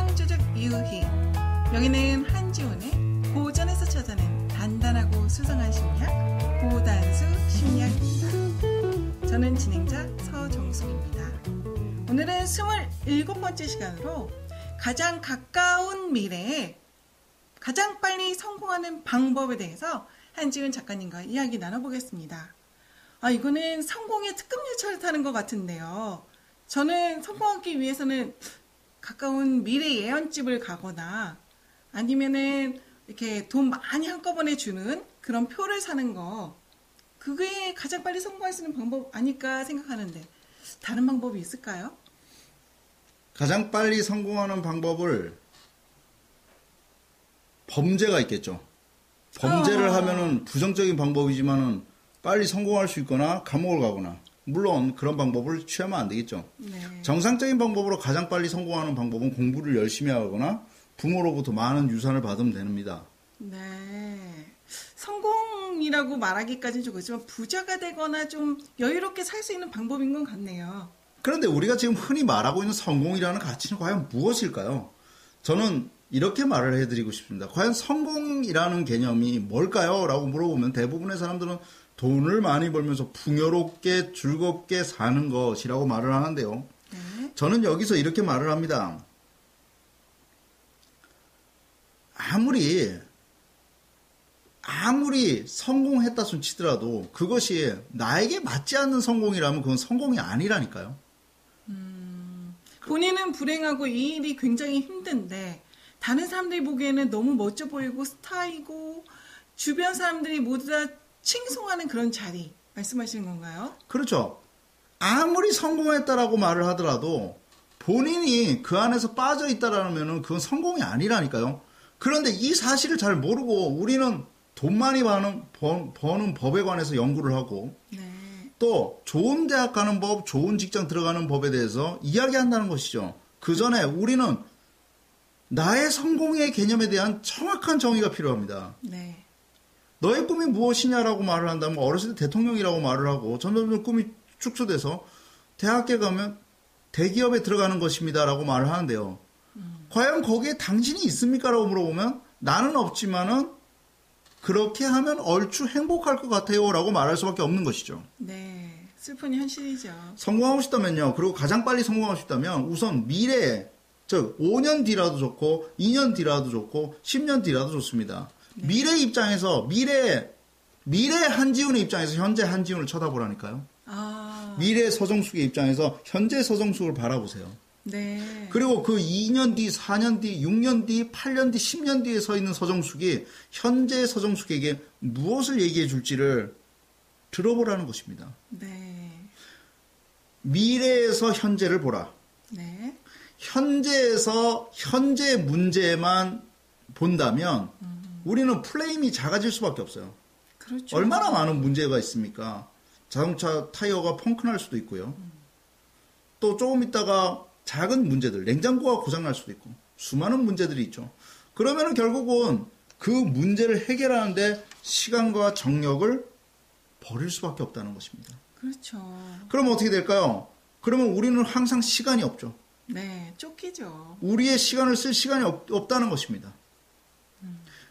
창조적 유희. 여기는 한지훈의 고전에서 찾아낸 단단하고 수상한 심리학 고단수 심리학입니다. 저는 진행자 서정숙입니다. 오늘은 27번째 시간으로 가장 가까운 미래에 가장 빨리 성공하는 방법에 대해서 한지훈 작가님과 이야기 나눠보겠습니다. 이거는 성공의 특급 열차를 타는 것 같은데요. 저는 성공하기 위해서는 가까운 미래 예언집을 가거나 아니면은 이렇게 돈 많이 한꺼번에 주는 그런 표를 사는 거, 그게 가장 빨리 성공할 수 있는 방법 아닐까 생각하는데 다른 방법이 있을까요? 가장 빨리 성공하는 방법을 범죄가 있겠죠. 범죄를 하면은 부정적인 방법이지만은 빨리 성공할 수 있거나 감옥을 가거나, 물론 그런 방법을 취하면 안 되겠죠. 네. 정상적인 방법으로 가장 빨리 성공하는 방법은 공부를 열심히 하거나 부모로부터 많은 유산을 받으면 됩니다. 네. 성공이라고 말하기까지는 좀 그렇지만 부자가 되거나 좀 여유롭게 살 수 있는 방법인 것 같네요. 그런데 우리가 지금 흔히 말하고 있는 성공이라는 가치는 과연 무엇일까요? 저는 이렇게 말을 해드리고 싶습니다. 과연 성공이라는 개념이 뭘까요? 라고 물어보면 대부분의 사람들은 돈을 많이 벌면서 풍요롭게 즐겁게 사는 것이라고 말을 하는데요. 네. 저는 여기서 이렇게 말을 합니다. 아무리 성공했다 손 치더라도 그것이 나에게 맞지 않는 성공이라면 그건 성공이 아니라니까요. 본인은 불행하고 이 일이 굉장히 힘든데 다른 사람들이 보기에는 너무 멋져 보이고 스타이고 주변 사람들이 모두 다 칭송하는 그런 자리 말씀하시는 건가요? 그렇죠. 아무리 성공했다라고 말을 하더라도 본인이 그 안에서 빠져 있다라면 그건 성공이 아니라니까요. 그런데 이 사실을 잘 모르고 우리는 돈 많이 버는 법에 관해서 연구를 하고, 네. 또 좋은 대학 가는 법, 좋은 직장 들어가는 법에 대해서 이야기한다는 것이죠. 그 전에 우리는 나의 성공의 개념에 대한 정확한 정의가 필요합니다. 네. 너의 꿈이 무엇이냐라고 말을 한다면 어렸을 때 대통령이라고 말을 하고 점점 꿈이 축소돼서 대학에 가면 대기업에 들어가는 것입니다라고 말을 하는데요. 과연 거기에 당신이 있습니까? 라고 물어보면 나는 없지만은 그렇게 하면 얼추 행복할 것 같아요 라고 말할 수밖에 없는 것이죠. 네. 슬픈 현실이죠. 성공하고 싶다면요. 그리고 가장 빨리 성공하고 싶다면 우선 미래에, 즉 5년 뒤라도 좋고 2년 뒤라도 좋고 10년 뒤라도 좋습니다. 네. 미래 입장에서 미래 한지훈의 입장에서 현재 한지훈을 쳐다보라니까요. 미래 서정숙의 입장에서 현재 서정숙을 바라보세요. 네. 그리고 그 2년 뒤, 4년 뒤, 6년 뒤, 8년 뒤, 10년 뒤에 서 있는 서정숙이 현재 서정숙에게 무엇을 얘기해 줄지를 들어보라는 것입니다. 네. 미래에서 현재를 보라. 네. 현재에서 현재 문제만 본다면 우리는 플레임이 작아질 수밖에 없어요. 그렇죠. 얼마나 많은 문제가 있습니까? 자동차 타이어가 펑크날 수도 있고요. 또 조금 있다가 작은 문제들, 냉장고가 고장날 수도 있고 수많은 문제들이 있죠. 그러면 결국은 그 문제를 해결하는데 시간과 정력을 버릴 수밖에 없다는 것입니다. 그렇죠. 그러면 어떻게 될까요? 그러면 우리는 항상 시간이 없죠. 네, 쫓기죠. 우리의 시간을 쓸 시간이 없다는 것입니다.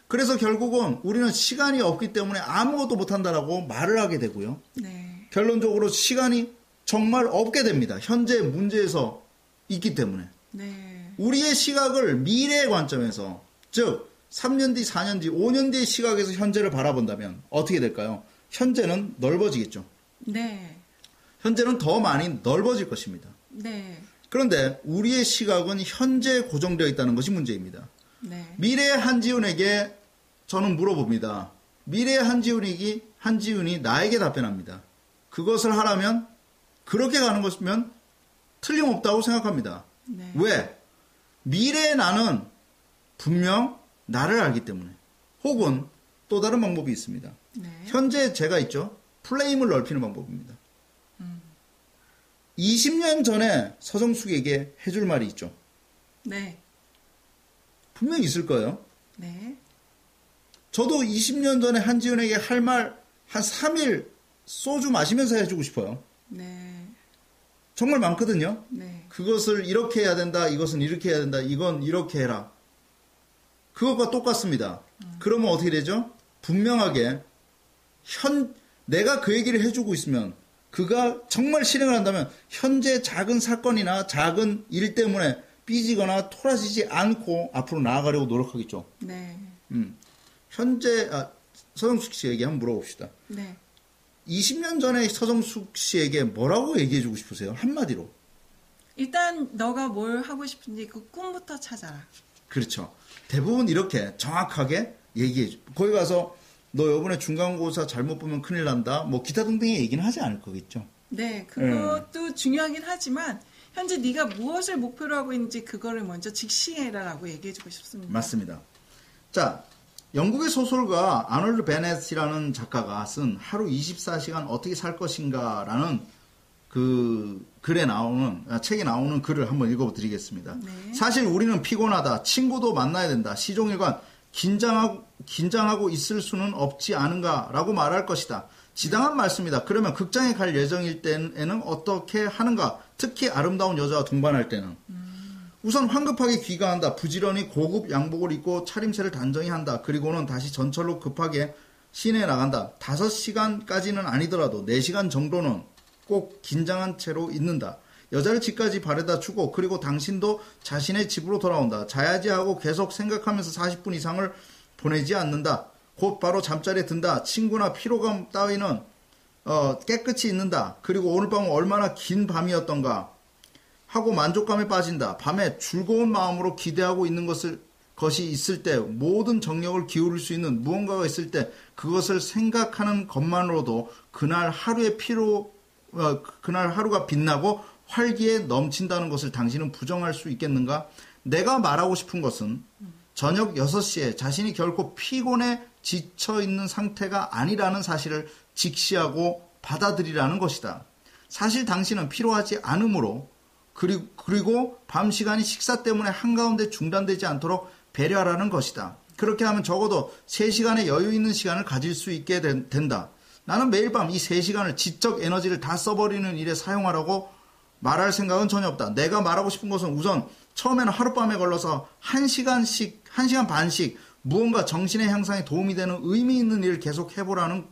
그래서 결국은 우리는 시간이 없기 때문에 아무것도 못한다라고 말을 하게 되고요. 네. 결론적으로 시간이 정말 없게 됩니다. 현재 문제에서 있기 때문에. 네. 우리의 시각을 미래의 관점에서, 즉 3년 뒤, 4년 뒤, 5년 뒤의 시각에서 현재를 바라본다면 어떻게 될까요? 현재는 넓어지겠죠. 네. 현재는 더 많이 넓어질 것입니다. 네. 그런데 우리의 시각은 현재에 고정되어 있다는 것이 문제입니다. 네. 미래의 한지훈에게 저는 물어봅니다. 미래의 한지훈이 나에게 답변합니다. 그것을 하라면 그렇게 가는 것이면 틀림없다고 생각합니다. 네. 왜? 미래의 나는 분명 나를 알기 때문에. 혹은 또 다른 방법이 있습니다. 네. 현재 제가 있죠. 플레임을 넓히는 방법입니다. 20년 전에 서정숙에게 해줄 말이 있죠. 네. 분명히 있을 거예요. 네. 저도 20년 전에 한지훈에게 할 말 한 3일 소주 마시면서 해주고 싶어요. 네. 정말 많거든요. 네. 그것을 이렇게 해야 된다. 이것은 이렇게 해야 된다. 이건 이렇게 해라. 그것과 똑같습니다. 그러면 어떻게 되죠? 분명하게 내가 그 얘기를 해주고 있으면 그가 정말 실행을 한다면 현재 작은 사건이나 작은 일 때문에 삐지거나 토라지지 않고 앞으로 나아가려고 노력하겠죠. 네. 현재 서정숙 씨에게 한번 물어봅시다. 네. 20년 전에 서정숙 씨에게 뭐라고 얘기해주고 싶으세요? 한마디로. 일단 너가 뭘 하고 싶은지 그 꿈부터 찾아라. 그렇죠. 대부분 이렇게 정확하게 얘기해줘. 거기 가서 너 이번에 중간고사 잘못 보면 큰일 난다. 뭐 기타 등등의 얘기는 하지 않을 거겠죠. 네. 그것도 중요하긴 하지만 현재 네가 무엇을 목표로 하고 있는지 그거를 먼저 직시해라라고 얘기해주고 싶습니다. 맞습니다. 자, 영국의 소설가 아놀드 베넷이라는 작가가 쓴 하루 24시간 어떻게 살 것인가라는 그 책에 나오는 글을 한번 읽어드리겠습니다. 네. 사실 우리는 피곤하다. 친구도 만나야 된다. 시종일관 긴장하고 있을 수는 없지 않은가라고 말할 것이다. 지당한 말씀이다. 그러면 극장에 갈 예정일 때에는 어떻게 하는가? 특히 아름다운 여자와 동반할 때는. 우선 황급하게 귀가한다. 부지런히 고급 양복을 입고 차림새를 단정히 한다. 그리고는 다시 전철로 급하게 시내에 나간다. 5시간까지는 아니더라도 4시간 정도는 꼭 긴장한 채로 있는다. 여자를 집까지 바래다 주고 그리고 당신도 자신의 집으로 돌아온다. 자야지 하고 계속 생각하면서 40분 이상을 보내지 않는다. 곧 바로 잠자리에 든다. 친구나 피로감 따위는 깨끗이 잊는다. 그리고 오늘 밤은 얼마나 긴 밤이었던가 하고 만족감에 빠진다. 밤에 즐거운 마음으로 기대하고 있는 것이 있을 때, 모든 정력을 기울일 수 있는 무언가가 있을 때 그것을 생각하는 것만으로도 그날 하루가 빛나고 활기에 넘친다는 것을 당신은 부정할 수 있겠는가? 내가 말하고 싶은 것은 저녁 6시에 자신이 결코 피곤에 지쳐있는 상태가 아니라는 사실을 직시하고 받아들이라는 것이다. 사실 당신은 피로하지 않으므로 그리고 밤 시간이 식사 때문에 한가운데 중단되지 않도록 배려하라는 것이다. 그렇게 하면 적어도 3시간의 여유 있는 시간을 가질 수 있게 된다. 나는 매일 밤 이 3시간을 지적 에너지를 다 써버리는 일에 사용하라고 말할 생각은 전혀 없다. 내가 말하고 싶은 것은 우선 처음에는 하룻밤에 걸러서 1시간 반씩 무언가 정신의 향상에 도움이 되는 의미 있는 일을 계속 해보면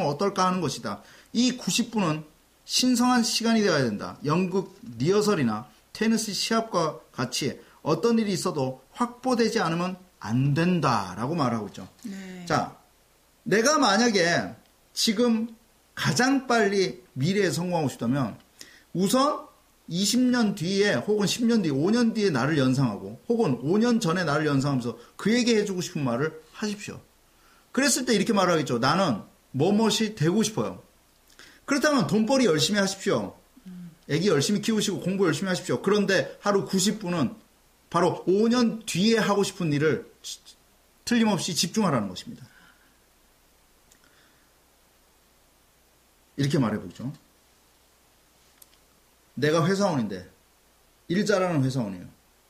어떨까 하는 것이다. 이 90분은 신성한 시간이 되어야 된다. 연극 리허설이나 테니스 시합과 같이 어떤 일이 있어도 확보되지 않으면 안 된다라고 말하고 있죠. 네. 자, 내가 만약에 지금 가장 빨리 미래에 성공하고 싶다면 우선 20년 뒤에 혹은 10년 뒤, 5년 뒤에 나를 연상하고 혹은 5년 전에 나를 연상하면서 그에게 해주고 싶은 말을 하십시오. 그랬을 때 이렇게 말하겠죠. 나는 뭐뭇이 되고 싶어요. 그렇다면 돈벌이 열심히 하십시오. 애기 열심히 키우시고 공부 열심히 하십시오. 그런데 하루 90분은 바로 5년 뒤에 하고 싶은 일을 틀림없이 집중하라는 것입니다. 이렇게 말해보죠. 내가 회사원인데 일 잘하는 회사원이에요.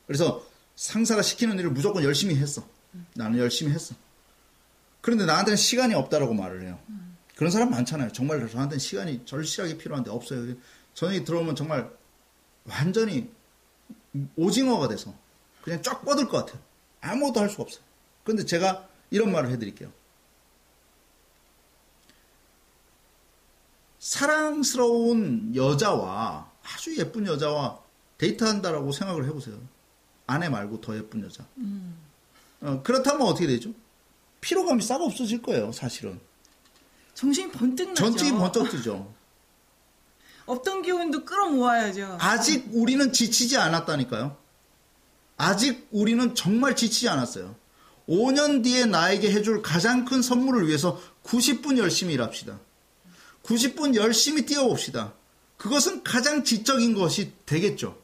그래서 상사가 시키는 일을 무조건 열심히 했어. 나는 열심히 했어. 그런데 나한테는 시간이 없다라고 말을 해요. 그런 사람 많잖아요. 정말 저한테는 시간이 절실하게 필요한데 없어요. 저녁에 들어오면 정말 완전히 오징어가 돼서 그냥 쫙 뻗을 것 같아요. 아무것도 할 수가 없어요. 그런데 제가 이런 말을 해드릴게요. 사랑스러운 여자와 아주 예쁜 여자와 데이트한다라고 생각을 해보세요. 아내 말고 더 예쁜 여자. 그렇다면 어떻게 되죠? 피로감이 싹 없어질 거예요, 사실은. 정신이 번뜩 나죠. 전직이 번쩍 뜨죠. 없던 기운도 끌어모아야죠. 아직 우리는 지치지 않았다니까요. 아직 우리는 정말 지치지 않았어요. 5년 뒤에 나에게 해줄 가장 큰 선물을 위해서 90분 열심히 일합시다. 90분 열심히 뛰어봅시다. 그것은 가장 지적인 것이 되겠죠.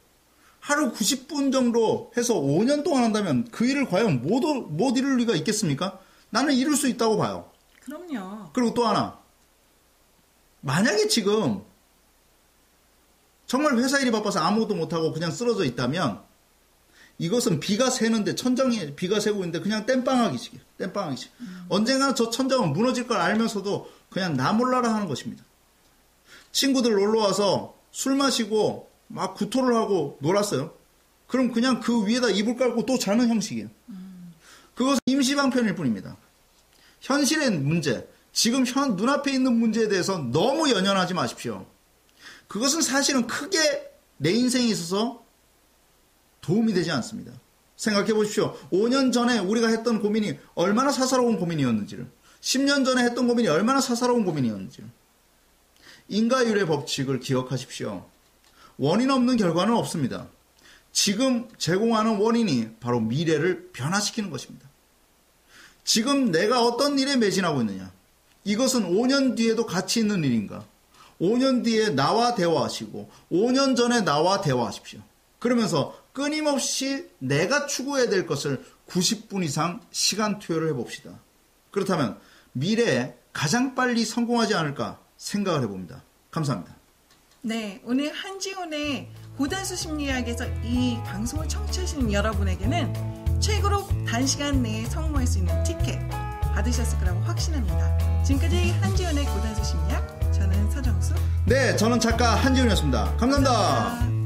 하루 90분 정도 해서 5년 동안 한다면 그 일을 과연 못 이룰 리가 있겠습니까? 나는 이룰 수 있다고 봐요. 그럼요. 그리고 또 하나. 만약에 지금 정말 회사 일이 바빠서 아무것도 못하고 그냥 쓰러져 있다면 이것은 비가 새는데 천장에 비가 새고 있는데 그냥 땜빵하기식이에요. 땜빵하기식. 언젠가 저 천장은 무너질 걸 알면서도 그냥 나 몰라라 하는 것입니다. 친구들 놀러와서 술 마시고 막 구토를 하고 놀았어요. 그럼 그냥 그 위에다 이불 깔고 또 자는 형식이에요. 그것은 임시방편일 뿐입니다. 현실의 문제, 지금 눈앞에 있는 문제에 대해서 너무 연연하지 마십시오. 그것은 사실은 크게 내 인생에 있어서 도움이 되지 않습니다. 생각해 보십시오. 5년 전에 우리가 했던 고민이 얼마나 사사로운 고민이었는지를, 10년 전에 했던 고민이 얼마나 사사로운 고민이었는지를. 인과율의 법칙을 기억하십시오. 원인 없는 결과는 없습니다. 지금 제공하는 원인이 바로 미래를 변화시키는 것입니다. 지금 내가 어떤 일에 매진하고 있느냐? 이것은 5년 뒤에도 가치 있는 일인가? 5년 뒤에 나와 대화하시고 5년 전에 나와 대화하십시오. 그러면서 끊임없이 내가 추구해야 될 것을 90분 이상 시간 투여를 해봅시다. 그렇다면 미래에 가장 빨리 성공하지 않을까 생각을 해봅니다. 감사합니다. 네, 오늘 한지훈의 고단수 심리학에서 이 방송을 청취하시는 여러분에게는 최고로 단시간 내에 성공할 수 있는 티켓 받으셨을 거라고 확신합니다. 지금까지 한지훈의 고단수 심리학, 저는 서정수. 네, 저는 작가 한지훈이었습니다. 감사합니다.